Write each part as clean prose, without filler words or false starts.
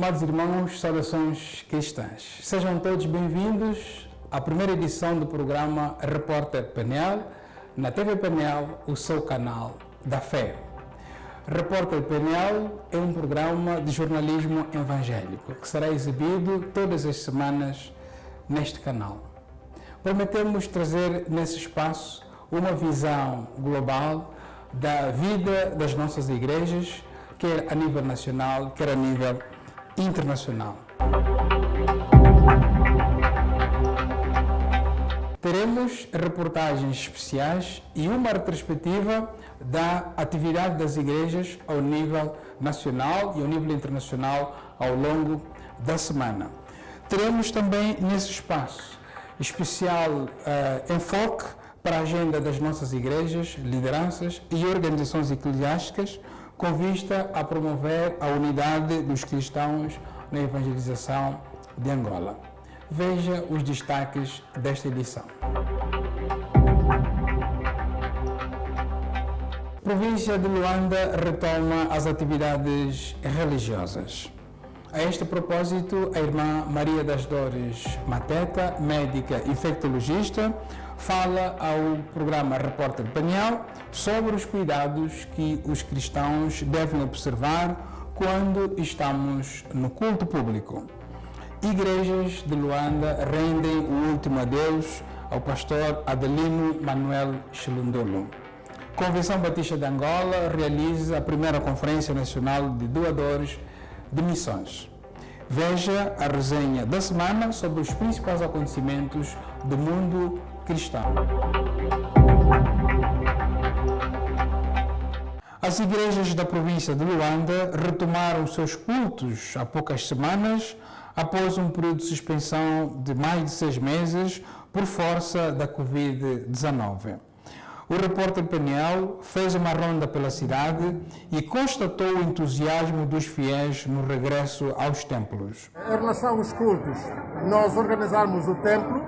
amados irmãos, saudações cristãs. Sejam todos bem-vindos à primeira edição do programa Repórter Peniel, na TV Peniel, o seu canal da fé. Repórter Peniel é um programa de jornalismo evangélico que será exibido todas as semanas neste canal. Prometemos trazer nesse espaço uma visão global da vida das nossas igrejas, quer a nível nacional, quer a nível internacional. Teremos reportagens especiais e uma retrospectiva da atividade das igrejas ao nível nacional e ao nível internacional ao longo da semana. Teremos também nesse espaço especial enfoque para a agenda das nossas igrejas, lideranças e organizações eclesiásticas com vista a promover a unidade dos cristãos na evangelização de Angola. Veja os destaques desta edição. A província de Luanda retoma as atividades religiosas. A este propósito, a irmã Maria das Dores Mateta, médica infectologista, fala ao programa Repórter Peniel sobre os cuidados que os cristãos devem observar quando estamos no culto público. Igrejas de Luanda rendem o último adeus ao pastor Adelino Manuel Chilundolo. Convenção Batista de Angola realiza a primeira Conferência Nacional de Doadores de Missões. Veja a resenha da semana sobre os principais acontecimentos do mundo cristão. As igrejas da província de Luanda retomaram seus cultos há poucas semanas, após um período de suspensão de mais de 6 meses por força da Covid-19. O repórter Peniel fez uma ronda pela cidade e constatou o entusiasmo dos fiéis no regresso aos templos. Em relação aos cultos, nós organizarmos o templo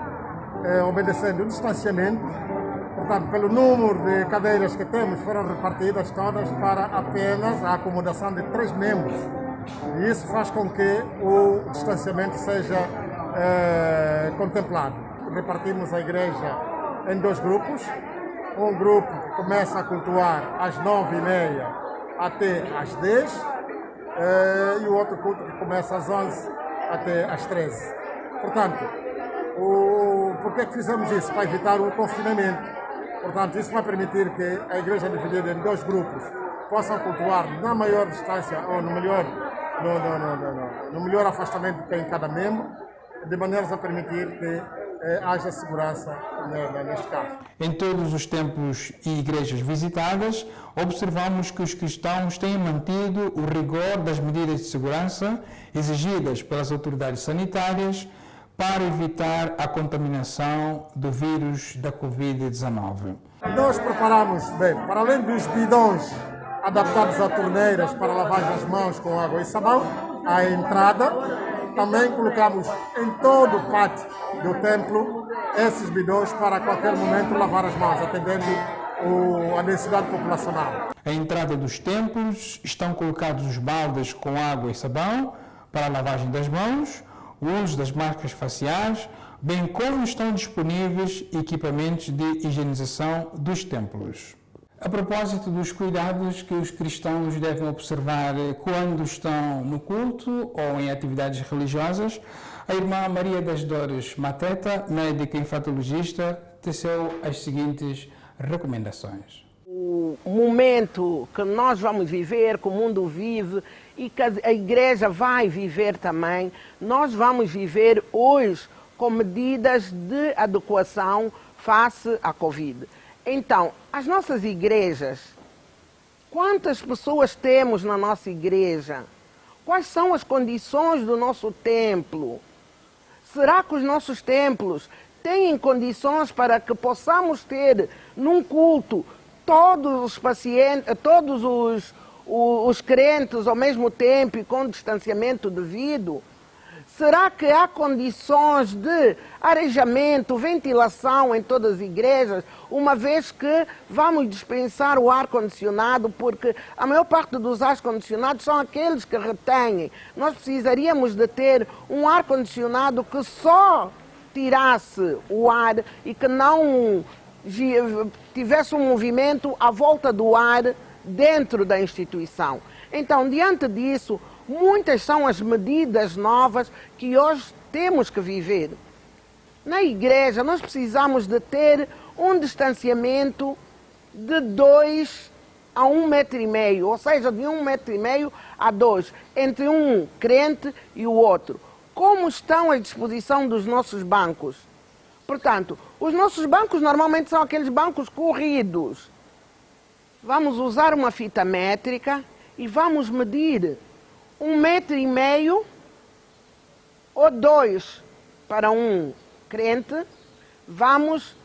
obedecendo o distanciamento, portanto, pelo número de cadeiras que temos, foram repartidas todas para apenas a acomodação de 3 membros. E isso faz com que o distanciamento seja contemplado. Repartimos a igreja em 2 grupos. Um grupo que começa a cultuar às 9h30 até às 10 e o outro culto que começa às 11 até às 13. Portanto, por que fizemos isso? Para evitar o confinamento. Portanto, isso vai permitir que a igreja dividida em 2 grupos possa cultuar na maior distância ou no melhor afastamento que tem cada membro, de maneiras a permitir que haja segurança neste caso. Em todos os templos e igrejas visitadas, observamos que os cristãos têm mantido o rigor das medidas de segurança exigidas pelas autoridades sanitárias para evitar a contaminação do vírus da Covid-19. Nós preparamos, para além dos bidões adaptados a torneiras para lavagem das mãos com água e sabão, à entrada, também colocamos em todo o pátio do templo esses bidões para a qualquer momento lavar as mãos, atendendo a densidade populacional. À entrada dos templos estão colocados os baldes com água e sabão para a lavagem das mãos, o uso das máscaras faciais, bem como estão disponíveis equipamentos de higienização dos templos. A propósito dos cuidados que os cristãos devem observar quando estão no culto ou em atividades religiosas, a irmã Maria das Dores Mateta, médica infectologista, teceu as seguintes recomendações. O momento que nós vamos viver, que o mundo vive e que a igreja vai viver também, nós vamos viver hoje com medidas de adequação face à Covid. Então, as nossas igrejas, quantas pessoas temos na nossa igreja? Quais são as condições do nosso templo? Será que os nossos templos têm condições para que possamos ter num culto todos os pacientes, todos os crentes ao mesmo tempo e com distanciamento devido? Será que há condições de arejamento, ventilação em todas as igrejas, uma vez que vamos dispensar o ar-condicionado, porque a maior parte dos ar-condicionados são aqueles que retêm. Nós precisaríamos de ter um ar-condicionado que só tirasse o ar e que não tivesse um movimento à volta do ar dentro da instituição. Então, diante disso, muitas são as medidas novas que hoje temos que viver. Na igreja, nós precisamos de ter um distanciamento de 2 a 1,5 metro, ou seja, de 1,5 metro a 2, entre um crente e o outro. Como estão à disposição dos nossos bancos? Portanto, os nossos bancos normalmente são aqueles bancos corridos. Vamos usar uma fita métrica e vamos medir 1,5 metro ou 2 para um crente. Vamos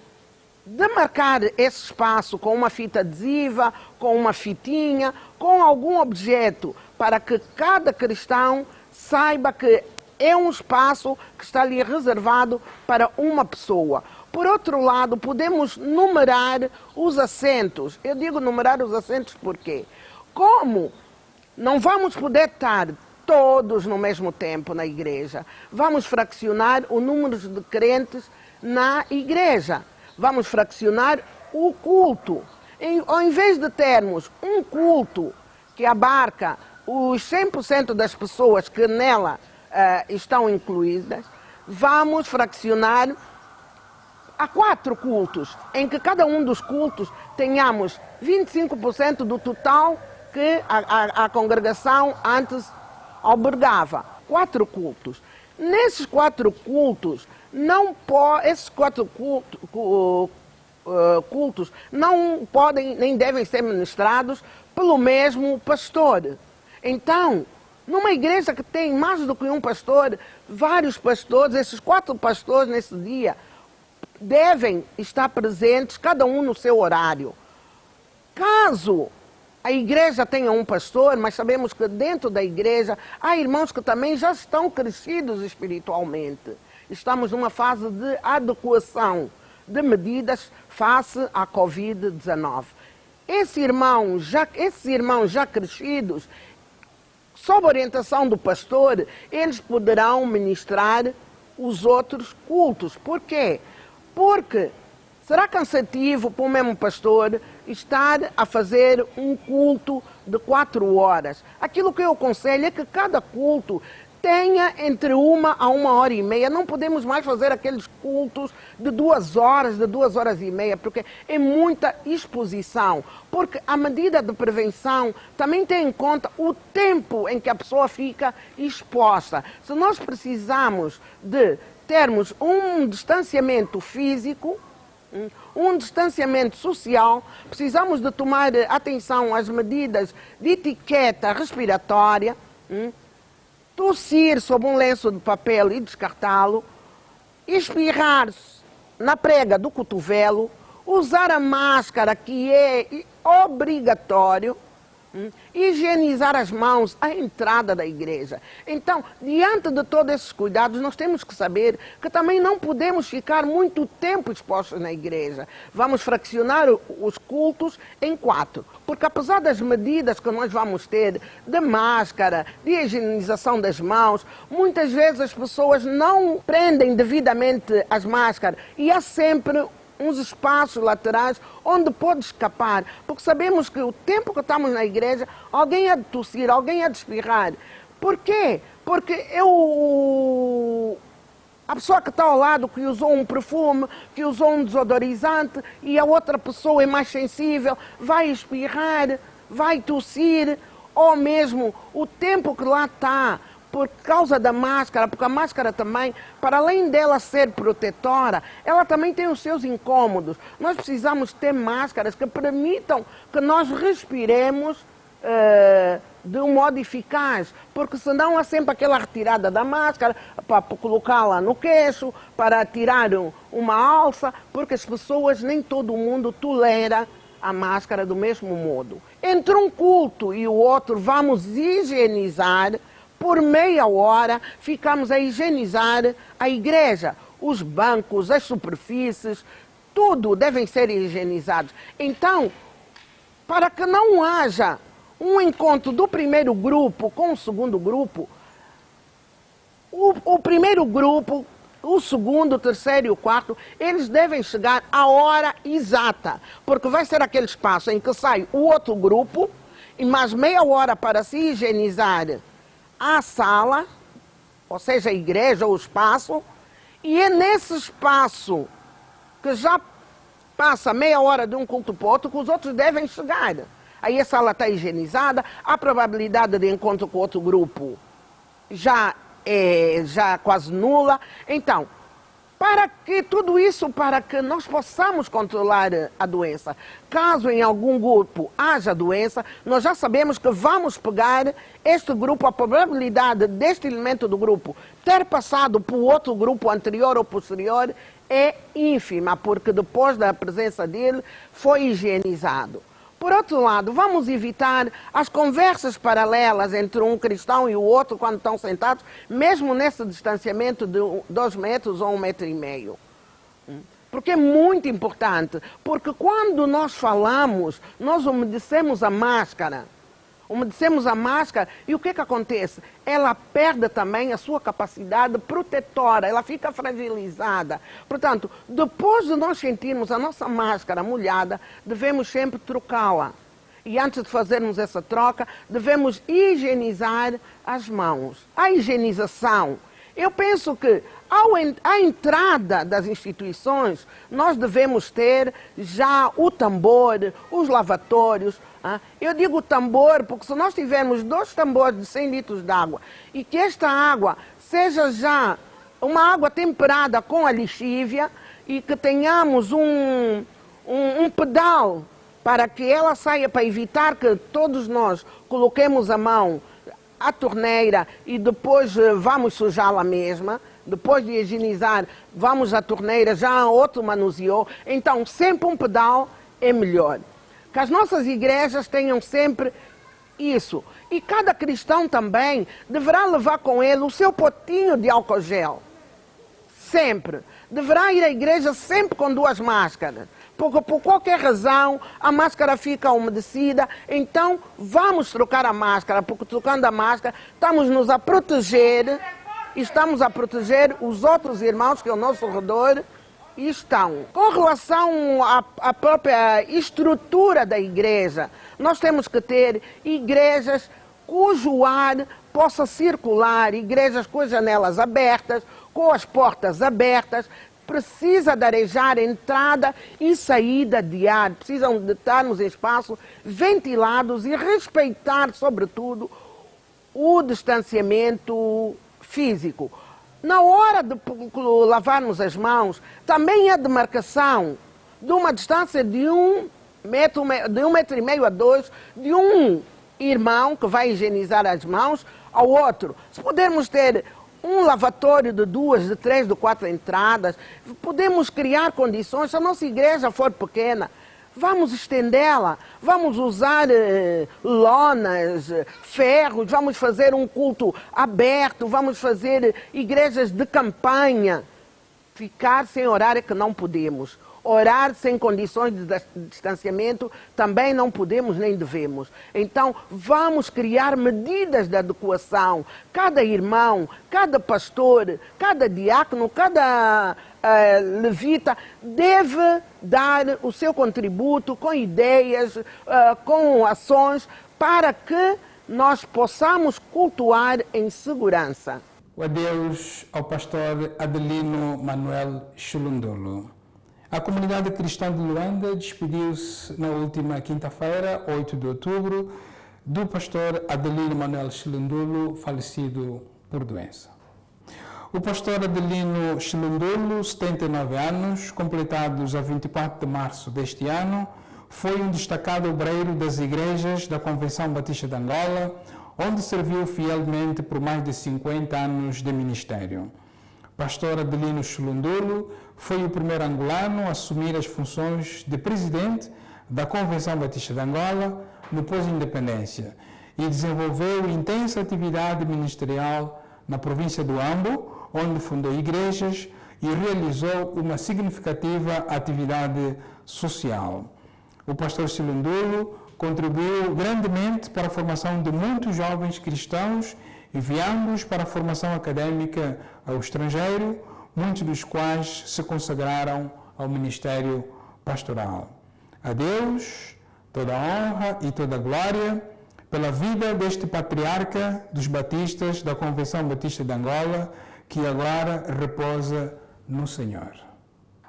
demarcar esse espaço com uma fita adesiva, com uma fitinha, com algum objeto, para que cada cristão saiba que é um espaço que está ali reservado para uma pessoa. Por outro lado, podemos numerar os assentos. Eu digo numerar os assentos porque, como não vamos poder estar todos no mesmo tempo na igreja, vamos fraccionar o número de crentes na igreja. Vamos fraccionar o culto. Ao invés de termos um culto que abarca os 100% das pessoas que nela estão incluídas, vamos fraccionar a 4 cultos, em que cada um dos cultos tenhamos 25% do total que a congregação antes albergava. 4 cultos. Nesses 4 cultos, esses 4 cultos não podem nem devem ser ministrados pelo mesmo pastor. Então, numa igreja que tem mais do que um pastor, vários pastores, esses 4 pastores nesse dia devem estar presentes, cada um no seu horário. Caso a igreja tenha um pastor, mas sabemos que dentro da igreja há irmãos que também já estão crescidos espiritualmente. Estamos numa fase de adequação de medidas face à Covid-19. Esses irmãos já crescidos, sob orientação do pastor, eles poderão ministrar os outros cultos. Por quê? Porque será cansativo para o mesmo pastor estar a fazer um culto de 4 horas. Aquilo que eu aconselho é que cada culto tenha entre 1 a 1h30. Não podemos mais fazer aqueles cultos de 2 horas, de 2h30, porque é muita exposição. Porque a medida de prevenção também tem em conta o tempo em que a pessoa fica exposta. Se nós precisamos de termos um distanciamento físico, um distanciamento social, precisamos de tomar atenção às medidas de etiqueta respiratória, tossir sob um lenço de papel e descartá-lo, espirrar na prega do cotovelo, usar a máscara, que é obrigatório, higienizar as mãos à entrada da igreja. Então, diante de todos esses cuidados, nós temos que saber que também não podemos ficar muito tempo expostos na igreja. Vamos fraccionar os cultos em 4, porque apesar das medidas que nós vamos ter de máscara, de higienização das mãos, muitas vezes as pessoas não prendem devidamente as máscaras e há sempre uns espaços laterais onde pode escapar, porque sabemos que o tempo que estamos na igreja, alguém há de tossir, alguém há de espirrar. Por quê? Porque a pessoa que está ao lado, que usou um perfume, que usou um desodorizante, e a outra pessoa é mais sensível, vai espirrar, vai tossir, ou mesmo o tempo que lá está, por causa da máscara, porque a máscara também, para além dela ser protetora, ela também tem os seus incômodos. Nós precisamos ter máscaras que permitam que nós respiremos de um modo eficaz, porque senão há sempre aquela retirada da máscara para colocá-la no queixo, para tirar uma alça, porque as pessoas, nem todo mundo tolera a máscara do mesmo modo. Entre um culto e o outro, vamos higienizar, por meia hora, ficamos a higienizar a igreja. Os bancos, as superfícies, tudo devem ser higienizados. Então, para que não haja um encontro do primeiro grupo com o segundo grupo, o primeiro grupo, o segundo, o terceiro e o quarto, eles devem chegar à hora exata, porque vai ser aquele espaço em que sai o outro grupo e mais meia hora para se higienizar a sala, ou seja, a igreja ou o espaço, e é nesse espaço que já passa meia hora de um culto para o outro que os outros devem chegar. Aí a sala está higienizada, a probabilidade de encontro com outro grupo já é quase nula. Então, para que tudo isso, para que nós possamos controlar a doença, caso em algum grupo haja doença, nós já sabemos que vamos pegar este grupo, a probabilidade deste elemento do grupo ter passado para o outro grupo anterior ou posterior é ínfima, porque depois da presença dele foi higienizado. Por outro lado, vamos evitar as conversas paralelas entre um cristão e o outro quando estão sentados, mesmo nesse distanciamento de 2 metros ou 1,5 metros. Porque é muito importante, porque quando nós falamos, nós umedecemos a máscara. Umedecemos a máscara e o que acontece? Ela perde também a sua capacidade protetora, ela fica fragilizada. Portanto, depois de nós sentirmos a nossa máscara molhada, devemos sempre trocá-la. E antes de fazermos essa troca, devemos higienizar as mãos. A higienização, eu penso que à entrada das instituições, nós devemos ter já o tambor, os lavatórios. Eu digo tambor porque se nós tivermos 2 tambores de 100 litros de água e que esta água seja já uma água temperada com a lixívia e que tenhamos um pedal para que ela saia, para evitar que todos nós coloquemos a mão à torneira e depois vamos sujá-la mesma. Depois de higienizar, vamos à torneira, já outro manuseou. Então, sempre um pedal é melhor. Que as nossas igrejas tenham sempre isso. E cada cristão também deverá levar com ele o seu potinho de álcool gel. Sempre. Deverá ir à igreja sempre com 2 máscaras. Porque por qualquer razão a máscara fica umedecida. Então vamos trocar a máscara, porque trocando a máscara estamos-nos a proteger. E estamos a proteger os outros irmãos que ao nosso redor estão. Com relação à própria estrutura da igreja, nós temos que ter igrejas cujo ar possa circular, igrejas com as janelas abertas, com as portas abertas. Precisa de arejar entrada e saída de ar, precisam de estar nos espaços ventilados e respeitar, sobretudo, o distanciamento físico. Na hora de lavarmos as mãos, também a demarcação de uma distância de 1,5 metro a 2, de um irmão que vai higienizar as mãos ao outro. Se pudermos ter um lavatório de 2, de 3, de 4 entradas, podemos criar condições. Se a nossa igreja for pequena, vamos estendê-la, vamos usar lonas, ferros, vamos fazer um culto aberto, vamos fazer igrejas de campanha. Ficar sem orar é que não podemos. Orar sem condições de distanciamento também não podemos nem devemos. Então, vamos criar medidas de adequação. Cada irmão, cada pastor, cada diácono, cada levita deve dar o seu contributo com ideias, com ações, para que nós possamos cultuar em segurança. O adeus ao pastor Adelino Manuel Chilundolo. A comunidade cristã de Luanda despediu-se na última quinta-feira, 8 de outubro, do pastor Adelino Manuel Chilundolo, falecido por doença. O pastor Adelino Chilundolo, 79 anos, completados a 24 de março deste ano, foi um destacado obreiro das igrejas da Convenção Batista de Angola, onde serviu fielmente por mais de 50 anos de ministério. Pastor Adelino Chilundolo foi o primeiro angolano a assumir as funções de presidente da Convenção Batista de Angola no pós-independência e desenvolveu intensa atividade ministerial na província do Ambo, onde fundou igrejas e realizou uma significativa atividade social. O pastor Silundulo contribuiu grandemente para a formação de muitos jovens cristãos, enviando-os para a formação acadêmica ao estrangeiro, muitos dos quais se consagraram ao ministério pastoral. A Deus toda a honra e toda a glória pela vida deste patriarca dos batistas da Convenção Batista de Angola, que agora repousa no Senhor.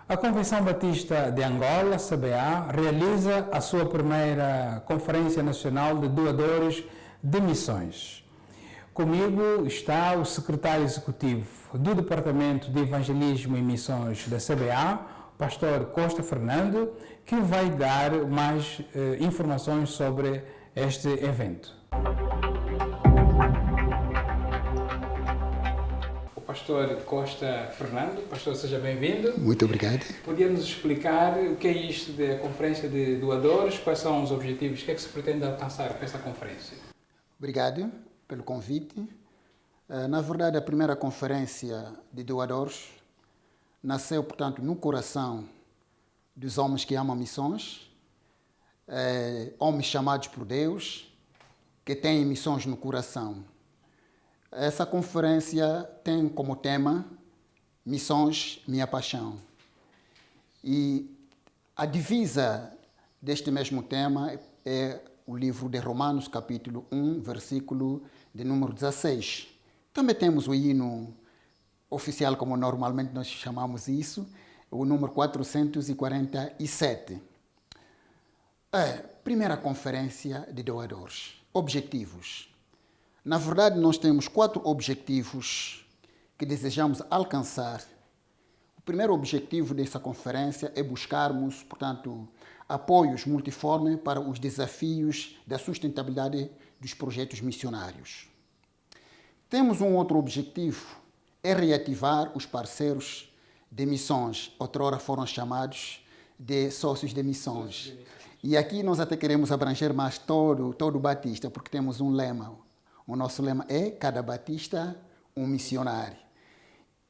A Convenção Batista de Angola, CBA, realiza a sua primeira Conferência Nacional de Doadores de Missões. Comigo está o secretário executivo do Departamento de Evangelismo e Missões da CBA, pastor Costa Fernando, que vai dar mais informações sobre este evento. O pastor Costa Fernando, pastor, seja bem-vindo. Muito obrigado. Podia nos explicar o que é isto da Conferência de Doadores, quais são os objetivos, o que é que se pretende alcançar com esta conferência? Obrigado pelo convite. Na verdade, a primeira conferência de doadores nasceu, portanto, no coração dos homens que amam missões, homens chamados por Deus, que têm missões no coração. Essa conferência tem como tema Missões, Minha Paixão. E a divisa deste mesmo tema é o livro de Romanos, capítulo 1, versículo de número 16. Também temos o hino oficial, como normalmente nós chamamos isso, o número 447. Primeira conferência de doadores. Objetivos. Na verdade, nós temos 4 objetivos que desejamos alcançar. O primeiro objetivo dessa conferência é buscarmos, portanto, apoios multiformes para os desafios da sustentabilidade dos projetos missionários. Temos um outro objetivo, é reativar os parceiros de missões, outrora foram chamados de sócios de missões. E aqui nós até queremos abranger mais todo o Batista, porque temos um lema. O nosso lema é cada Batista, um missionário.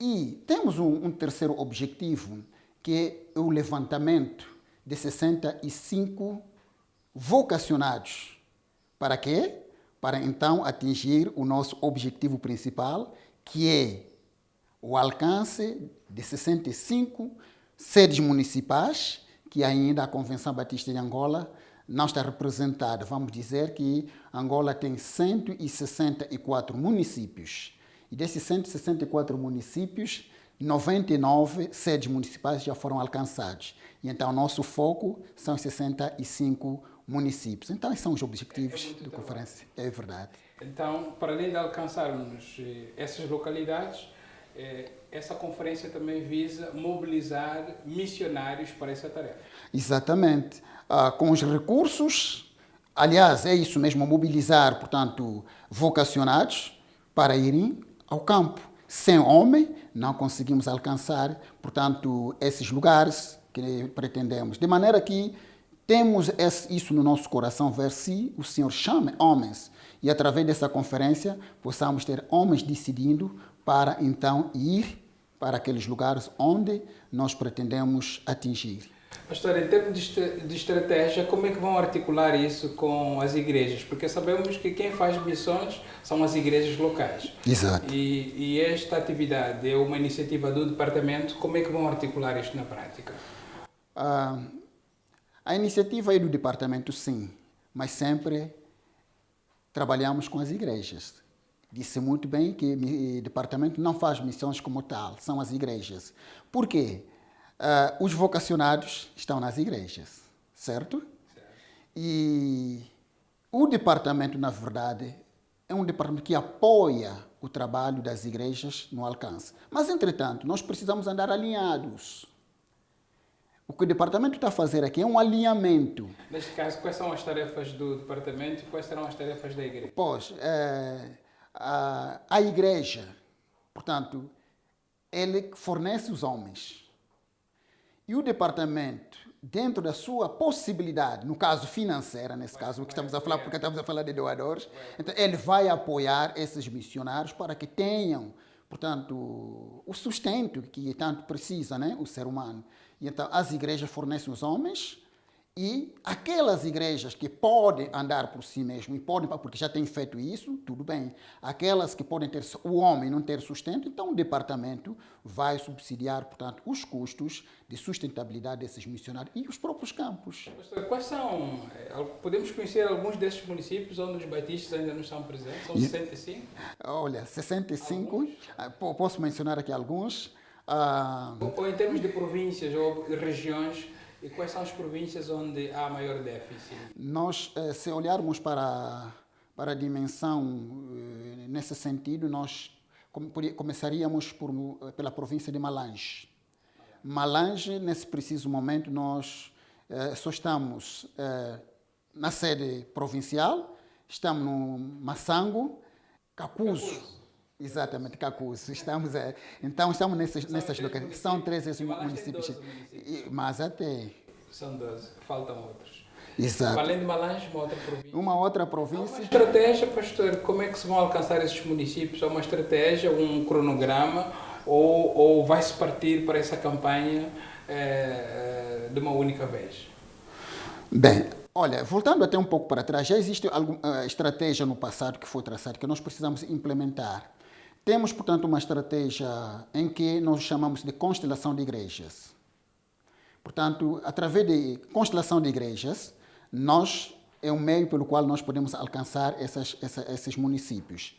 E temos um terceiro objetivo, que é o levantamento de 65 vocacionados. Para quê? Para então atingir o nosso objetivo principal, que é o alcance de 65 sedes municipais, que ainda a Convenção Batista de Angola não está representada. Vamos dizer que Angola tem 164 municípios. E desses 164 municípios, 99 sedes municipais já foram alcançados. E então, nosso foco são 65 municípios. Então, esses são os objetivos da conferência. É verdade. Então, para além de alcançarmos essas localidades, essa conferência também visa mobilizar missionários para essa tarefa. Exatamente. Com os recursos, aliás, é isso mesmo, mobilizar, portanto, vocacionados para irem ao campo. Sem homem, não conseguimos alcançar, portanto, esses lugares que pretendemos. De maneira que temos isso no nosso coração, ver se o Senhor chama homens. E através dessa conferência, possamos ter homens decidindo para então ir para aqueles lugares onde nós pretendemos atingir. Pastor, em termos de estratégia, como é que vão articular isso com as igrejas? Porque sabemos que quem faz missões são as igrejas locais. Exato. E esta atividade é uma iniciativa do departamento. Como é que vão articular isto na prática? A iniciativa é do departamento, sim, mas sempre trabalhamos com as igrejas. Disse muito bem que o departamento não faz missões como tal, são as igrejas. Por quê? Os vocacionados estão nas igrejas, certo? E o departamento, na verdade, é um departamento que apoia o trabalho das igrejas no alcance. Mas, entretanto, nós precisamos andar alinhados. O que o departamento está a fazer aqui é um alinhamento. Neste caso, quais são as tarefas do departamento e quais serão as tarefas da igreja? Pois, a igreja, portanto, ele fornece os homens. E o departamento dentro da sua possibilidade, no caso financeira, nesse caso, o que estamos a falar, porque estamos a falar de doadores, então ele vai apoiar esses missionários para que tenham, portanto, o sustento que tanto precisa, né, o ser humano. E então as igrejas fornecem os homens e aquelas igrejas que podem andar por si mesmo, e podem, porque já têm feito isso, tudo bem. Aquelas que podem ter, o homem não ter sustento, então o departamento vai subsidiar, portanto, os custos de sustentabilidade desses missionários e os próprios campos. Pastor, quais são, podemos conhecer alguns desses municípios onde os batistas ainda não estão presentes? São 65? Olha, 65, posso mencionar aqui alguns. Ou em termos de províncias ou regiões, e quais são as províncias onde há maior déficit? Nós, se olharmos para a dimensão nesse sentido, nós começaríamos pela província de Malange. Malange, nesse preciso momento, nós só estamos na sede provincial, estamos no Massango, Cacuzo. Exatamente, Cacuzo. Então estamos nessas localidades. São 13 municípios. Mas até... São 12, faltam outros. Exato. Além de Malange, uma outra província. Uma outra província. Uma estratégia, pastor, como é que se vão alcançar esses municípios? Há uma estratégia, um cronograma, ou vai-se partir para essa campanha de uma única vez? Bem, olha, voltando até um pouco para trás, já existe alguma estratégia no passado que foi traçada que nós precisamos implementar. Temos, portanto, uma estratégia em que nós chamamos de constelação de igrejas. Portanto, através de constelação de igrejas, é um meio pelo qual nós podemos alcançar esses municípios.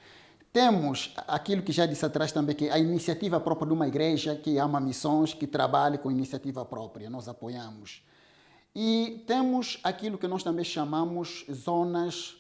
Temos aquilo que já disse atrás também, que é a iniciativa própria de uma igreja que ama missões, que trabalha com iniciativa própria, nós apoiamos. E temos aquilo que nós também chamamos zonas,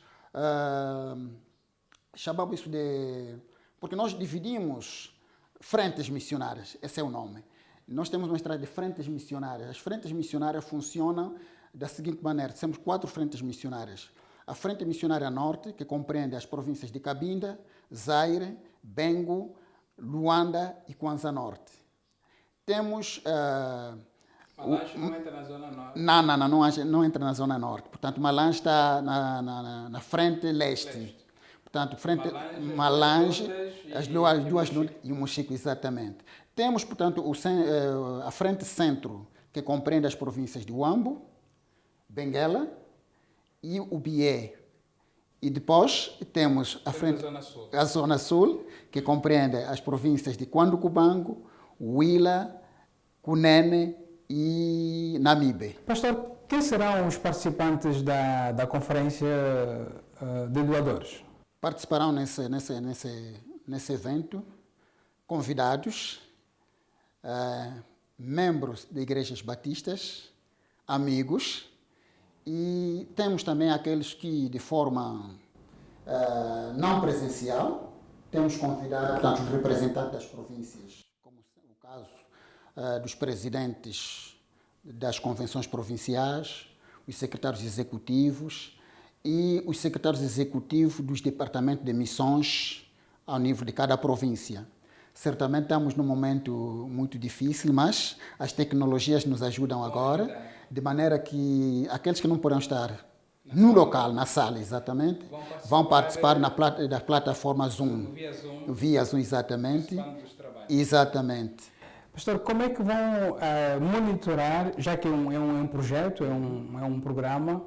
chamamos isso de... Porque nós dividimos frentes missionárias, esse é o nome. Nós temos uma estrada de frentes missionárias. As frentes missionárias funcionam da seguinte maneira. Temos 4 frentes missionárias. A frente missionária norte, que compreende as províncias de Cabinda, Zaire, Bengo, Luanda e Kwanza Norte. Temos... Malange não entra na zona norte? Não entra na zona norte. Portanto, Malange está na frente leste. Portanto, Malange, as duas e o Mochico, exatamente. Temos, portanto, a frente centro, que compreende as províncias de Huambo, Benguela e o Bié. E depois temos a zona sul, que compreende as províncias de Quanducubango, Huila, Cunene e Namibe. Pastor, quem serão os participantes da conferência de doadores? Participarão nesse evento convidados, membros de igrejas batistas, amigos, e temos também aqueles que, de forma não presencial, temos convidados, portanto, os representantes das províncias, como o caso dos presidentes das convenções provinciais, os secretários executivos e os secretários executivos dos departamentos de missões ao nível de cada província. Certamente estamos num momento muito difícil, mas as tecnologias nos ajudam agora, de maneira que aqueles que não poderão estar no local, na sala, exatamente, vão participar da plataforma Zoom. Via Zoom, exatamente. Exatamente. Pastor, como é que vão monitorar, já que é um projeto, é um programa,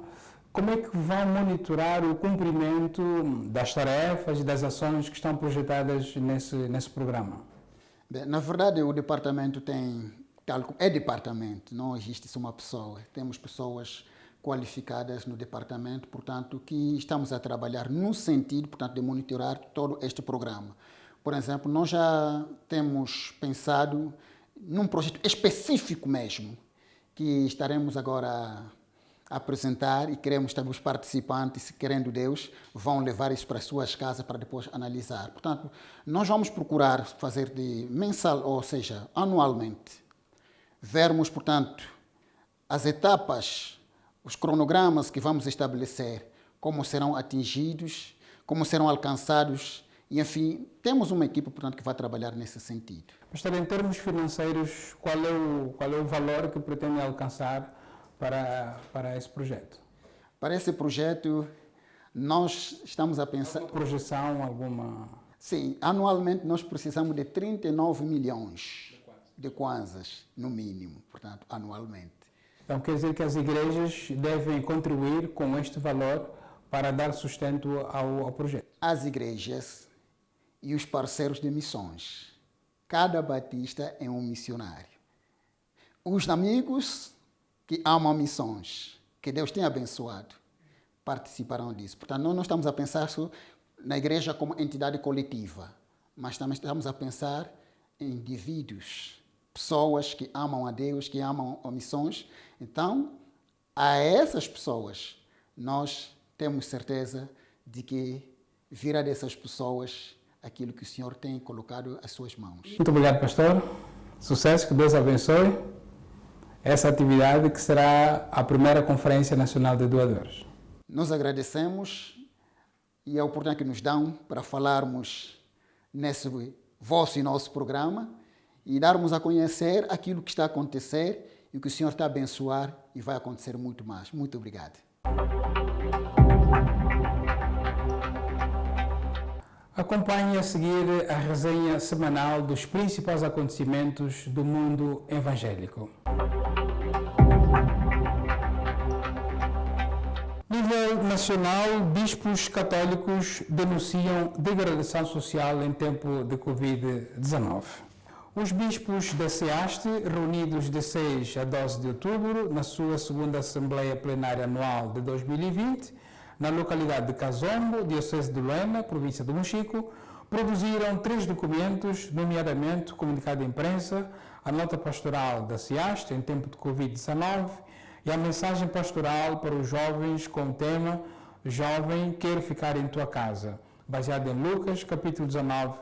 como é que vão monitorar o cumprimento das tarefas e das ações que estão projetadas nesse programa? Bem, na verdade, o departamento é departamento, não existe só uma pessoa. Temos pessoas qualificadas no departamento, portanto, que estamos a trabalhar no sentido, portanto, de monitorar todo este programa. Por exemplo, nós já temos pensado num projeto específico mesmo, que estaremos agora a apresentar e queremos também os participantes, querendo Deus, vão levar isso para as suas casas para depois analisar. Portanto, nós vamos procurar fazer de mensal, ou seja, anualmente, vermos, portanto, as etapas, os cronogramas que vamos estabelecer, como serão atingidos, como serão alcançados, e, enfim, temos uma equipe, portanto, que vai trabalhar nesse sentido. Pastor, em termos financeiros, qual é o valor que pretende alcançar para esse projeto? Para esse projeto, nós estamos a pensar... Projeção alguma? Sim, anualmente nós precisamos de 39 milhões de kwanzas, no mínimo, portanto, anualmente. Então quer dizer que as igrejas devem contribuir com este valor para dar sustento ao projeto? As igrejas e os parceiros de missões. Cada batista é um missionário. Os amigos que amam missões, que Deus tem abençoado, participarão disso. Portanto, nós não estamos a pensar só na igreja como entidade coletiva, mas também estamos a pensar em indivíduos, pessoas que amam a Deus, que amam as missões. Então, a essas pessoas, nós temos certeza de que virá dessas pessoas aquilo que o Senhor tem colocado às suas mãos. Muito obrigado, pastor. Sucesso, que Deus abençoe essa atividade que será a primeira Conferência Nacional de Doadores. Nós agradecemos e a oportunidade que nos dão para falarmos nesse vosso e nosso programa e darmos a conhecer aquilo que está a acontecer e o que o Senhor está a abençoar e vai acontecer muito mais. Muito obrigado. Acompanhe a seguir a resenha semanal dos principais acontecimentos do mundo evangélico. Nível nacional, bispos católicos denunciam degradação social em tempo de Covid-19. Os bispos da SEASTE, reunidos de 6 a 12 de outubro, na sua segunda Assembleia Plenária Anual de 2020, na localidade de Kazombo, Diocese de Luena, província do Mochico, produziram 3 documentos, nomeadamente o comunicado de imprensa, a nota pastoral da SEASTE em tempo de Covid-19 e a mensagem pastoral para os jovens com o tema Jovem, quero ficar em tua casa, baseado em Lucas, capítulo 19,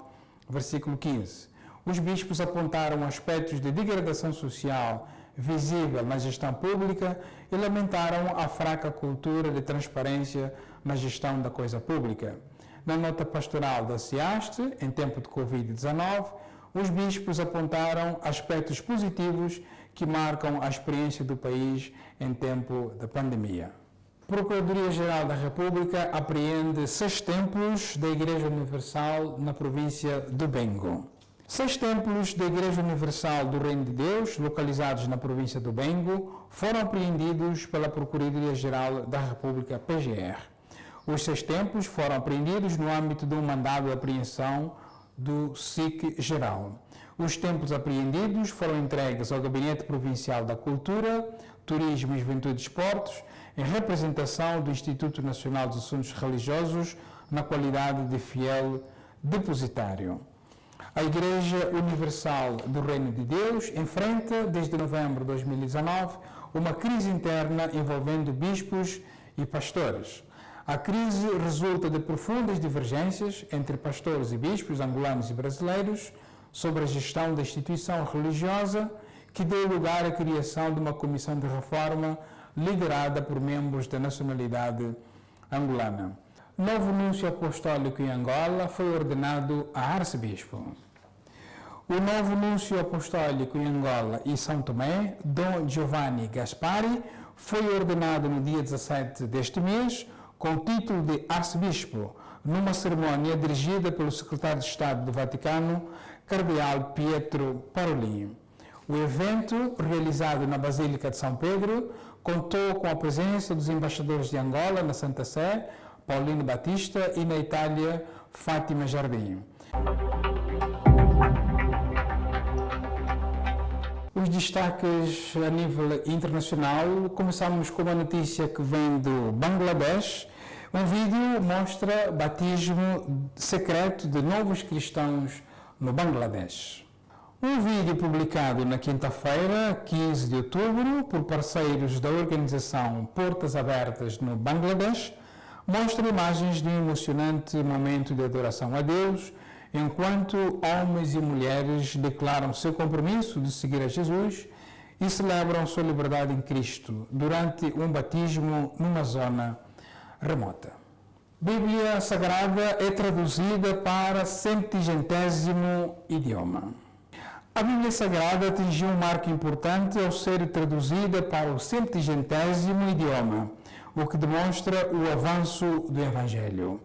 versículo 15. Os bispos apontaram aspectos de degradação social visível na gestão pública e lamentaram a fraca cultura de transparência na gestão da coisa pública. Na nota pastoral da SEASTE, em tempo de Covid-19, os bispos apontaram aspectos positivos que marcam a experiência do país em tempo da pandemia. A Procuradoria-Geral da República apreende 6 templos da Igreja Universal na província do Bengo. 6 templos da Igreja Universal do Reino de Deus, localizados na província do Bengo, foram apreendidos pela Procuradoria-Geral da República, PGR. Os 6 templos foram apreendidos no âmbito de um mandado de apreensão do SIC-Geral. Os templos apreendidos foram entregues ao Gabinete Provincial da Cultura, Turismo e Juventude e Esportes, em representação do Instituto Nacional dos Assuntos Religiosos, na qualidade de fiel depositário. A Igreja Universal do Reino de Deus enfrenta, desde novembro de 2019, uma crise interna envolvendo bispos e pastores. A crise resulta de profundas divergências entre pastores e bispos angolanos e brasileiros sobre a gestão da instituição religiosa, que deu lugar à criação de uma comissão de reforma liderada por membros da nacionalidade angolana. Novo núncio apostólico em Angola foi ordenado a arcebispo. O novo núncio apostólico em Angola e São Tomé, Dom Giovanni Gaspari, foi ordenado no dia 17 deste mês com o título de arcebispo, numa cerimônia dirigida pelo secretário de Estado do Vaticano, Cardeal Pietro Parolin. O evento, realizado na Basílica de São Pedro, contou com a presença dos embaixadores de Angola na Santa Sé, Paulino Batista, e na Itália, Fátima Jardim. Os destaques a nível internacional, começamos com uma notícia que vem do Bangladesh. Um vídeo mostra batismo secreto de novos cristãos no Bangladesh. Um vídeo publicado na quinta-feira, 15 de outubro, por parceiros da organização Portas Abertas no Bangladesh, mostra imagens de um emocionante momento de adoração a Deus, enquanto homens e mulheres declaram seu compromisso de seguir a Jesus e celebram sua liberdade em Cristo durante um batismo numa zona remota. Bíblia Sagrada é traduzida para 100º idioma. A Bíblia Sagrada atingiu um marco importante ao ser traduzida para o 100º idioma, o que demonstra o avanço do Evangelho.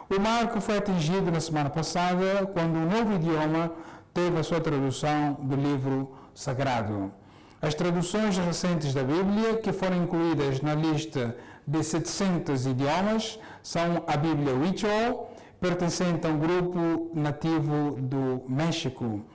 O marco foi atingido na semana passada, quando um novo idioma teve a sua tradução do livro sagrado. As traduções recentes da Bíblia, que foram incluídas na lista de 700 idiomas, são a Bíblia Huichol, pertencente a um grupo nativo do México.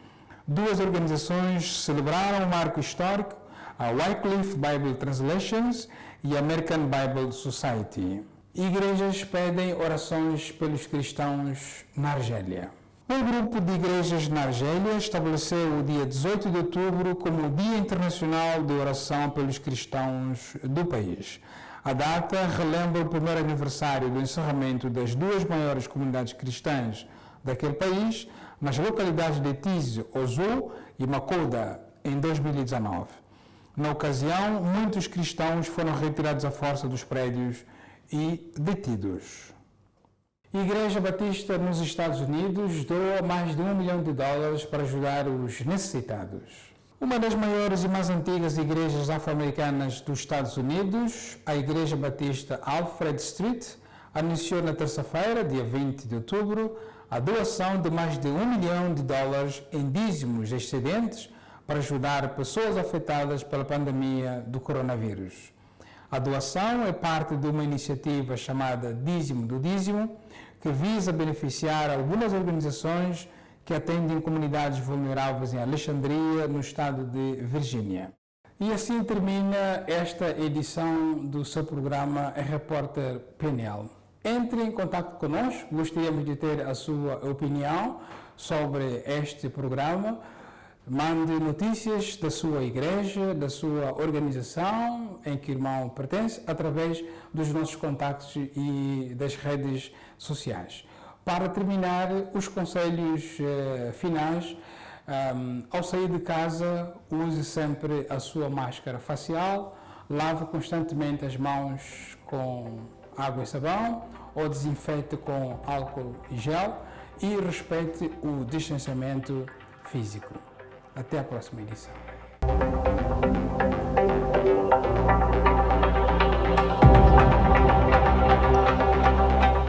Duas organizações celebraram o marco histórico, a Wycliffe Bible Translations e a American Bible Society. Igrejas pedem orações pelos cristãos na Argélia. Um grupo de igrejas na Argélia estabeleceu o dia 18 de outubro como o Dia Internacional de Oração pelos Cristãos do país. A data relembra o primeiro aniversário do encerramento das duas maiores comunidades cristãs daquele país, nas localidades de Tizi Ouzou e Makuda, em 2019. Na ocasião, muitos cristãos foram retirados à força dos prédios e detidos. Igreja Batista nos Estados Unidos doa mais de $1 milhão para ajudar os necessitados. Uma das maiores e mais antigas igrejas afro-americanas dos Estados Unidos, a Igreja Batista Alfred Street, anunciou na terça-feira, dia 20 de outubro, a doação de mais de $1 milhão em dízimos excedentes para ajudar pessoas afetadas pela pandemia do coronavírus. A doação é parte de uma iniciativa chamada Dízimo do Dízimo, que visa beneficiar algumas organizações que atendem comunidades vulneráveis em Alexandria, no estado de Virgínia. E assim termina esta edição do seu programa Repórter PNL. Entre em contato conosco, gostaríamos de ter a sua opinião sobre este programa. Mande notícias da sua igreja, da sua organização em que o irmão pertence, através dos nossos contactos e das redes sociais. Para terminar, os conselhos finais, ao sair de casa, use sempre a sua máscara facial, lave constantemente as mãos com água e sabão ou desinfete com álcool e gel e respeite o distanciamento físico. Até a próxima edição.